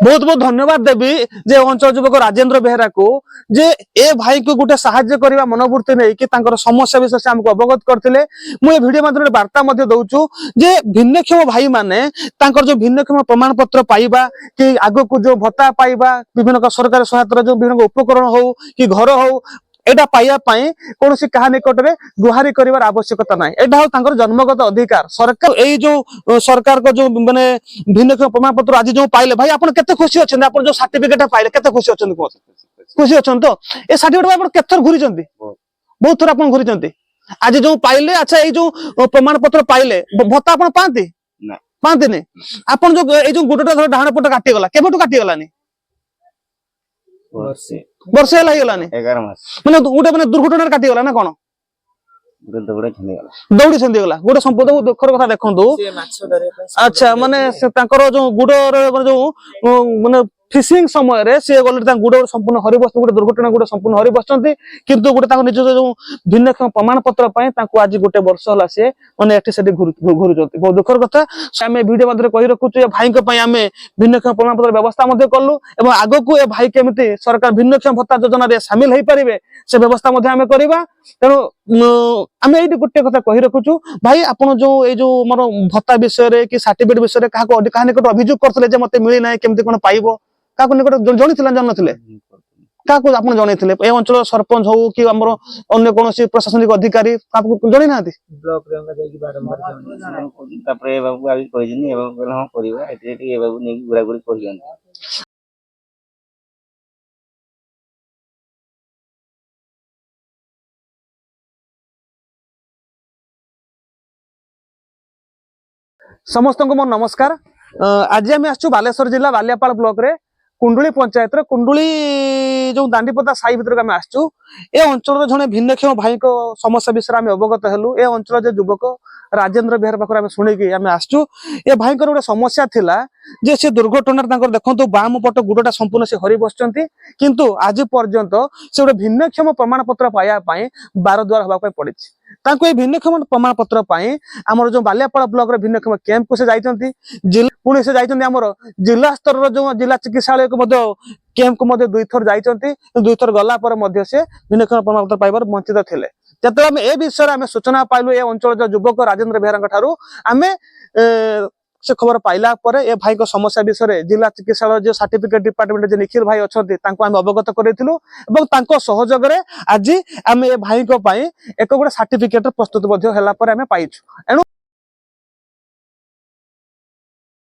बहुत बहुत धन्यवाद देवी जे अंचल युवक राजेंद्र बेहरा को जे ए भाई को गोटे साहाय्य करबा मनोवृत्ति नै कि तांकर समस्या विषय से हमको अवगत करथिले। मु ए वीडियो माध्यम वार्ता मध्ये दउछु जे भिन्नक्षम भाई माने तांकर जो भिन्नक्षम प्रमाण पत्र पाइबा कि आगो को जो भत्ता पाइबा विभिन्न सरकारी सहायता जो विभिन्न उपकरण हो कि घर हो एटा पाइया पाई कौन सी कहा निकट में गुहारी करिवार आवश्यकता ना एटा हो तांकर जन्मगत अधिकार। सरकार ए जो सरकार को जो माने भिन्नक्षम प्रमाण पत्र आज जो पाइले भाई आपण केते खुशी अछन आपण जो सर्टिफिकेट पाइले केते खुशी अछन को खुशी अछन तो ए सर्टिफिकेट आपण केथर घुरी चंती बहुत थोर आपण घुरी चंती आज जो पाइले। अच्छा ए जो प्रमाण पत्र पाइले भत्ता आपण पांती ना पांती ने आपण जो ए जो गोटटा धर डाहण पट काटी गला केबेटू काटी गलानी वर्षे हला गलानी 11 मास माने गोटे माने दुर्घटना काटी गला ना कोन दौड़ी छंदी गला गोटे संपद दुखर कथा देखंतु। अच्छा माने तांकर जो गुडर जो माने फिशिंग समय रे से गले ता गुड संपूर्ण हरि बस गोटे दुर्घटना गोटे संपूर्ण हरि बसचंती किंतु गोटे ताको निज जो भिन्नक्षम प्रमाण पत्र पय ताको आज गोटे वर्ष हला से माने एठी सेठी घुरुचंती बहुत दुखर कथा। हमें वीडियो माध्यम कहि रखुछु ए भाई के पय हमें भिन्नक्षम प्रमाण पत्र व्यवस्था मध्ये करलु एवं आगो को ए भाई केमिति सरकार भिन्नक्षम भत्ता योजना रे शामिल होई परिबे से व्यवस्था मध्ये हमें करबा। तेणु आम ये गोटे कथा कही रखुछु भाई आपण जो ए जो मोर भत्ता विषय रे कि सर्टिफिकेट विषय रे कहा निकट अभियोग करथले जे मते मिली नै केमति कोन पाइबो काको निकट जणिथिला जानथिले काको आपण जणिथिले ए अंचल सरपंच हो कि हमर अन्य कोनोसी प्रशासनिक अधिकारी काको जणि नाथि ब्लॉक रे अंगा जाई बारंबार जणि तापरे बाबू आबी कहिजनी एवं कहला हम करबा एते ए बाबू नै गुरा गुरी कहियन। समस्त को मोर नमस्कार। आज आम आसु बालेश्वर जिला बालियापाल ब्लॉक रे कुंडुली पंचायत रे कुंडुली जो दांडीपदा साई भीतर आम आसु ए अंचल जने भिन्नक्षम भाई को समस्या विषय आम अवगत हेलु। ए अंचल जो युवक राजेंद्र बेहरा पाखर आम शुणिकी आम आसु ए भाई गोटे समस्या थिला जे से दुर्घटना देखो बाम पट गुडटा संपूर्ण से हरि बसचंती किंतु आज पर्यंत से गोटे भिन्नक्षम प्रमाण पत्र पाया बार द्वार हवा पड़ी तांको ए भिन्नक्षम प्रमाण पत्र पाई हमर जो बालियापाल ब्लॉक रे भिन्नक्षम कैंप को से जाइचंती पुणी से जाइचंती हमर जिला स्तर जो जिला चिकित्सालय को मध्य कैंप को मध्य दुई थर जाइचंती दुई थर गला पर मध्य से भिन्नक्षम प्रमाण पत्र पाइबार वंचित थिले। जते हम ए विषय रे हम सूचना पाइलु ए अंचल जो युवक राजेंद्र बेहरा ठारू आमे से खबर पाइला पर ए भाई को समस्या विषय रे जिला चिकित्सालय जो सर्टिफिकेट डिपार्टमेंट जे निखिल भाई अछंती तांको हम अवगत करेथिलु एवं तांको सहयोग रे आज आमे ए भाई को पाई एक गोटे सर्टिफिकेट प्रस्तुत मध्ये हला पर आमे पाइछु। एनु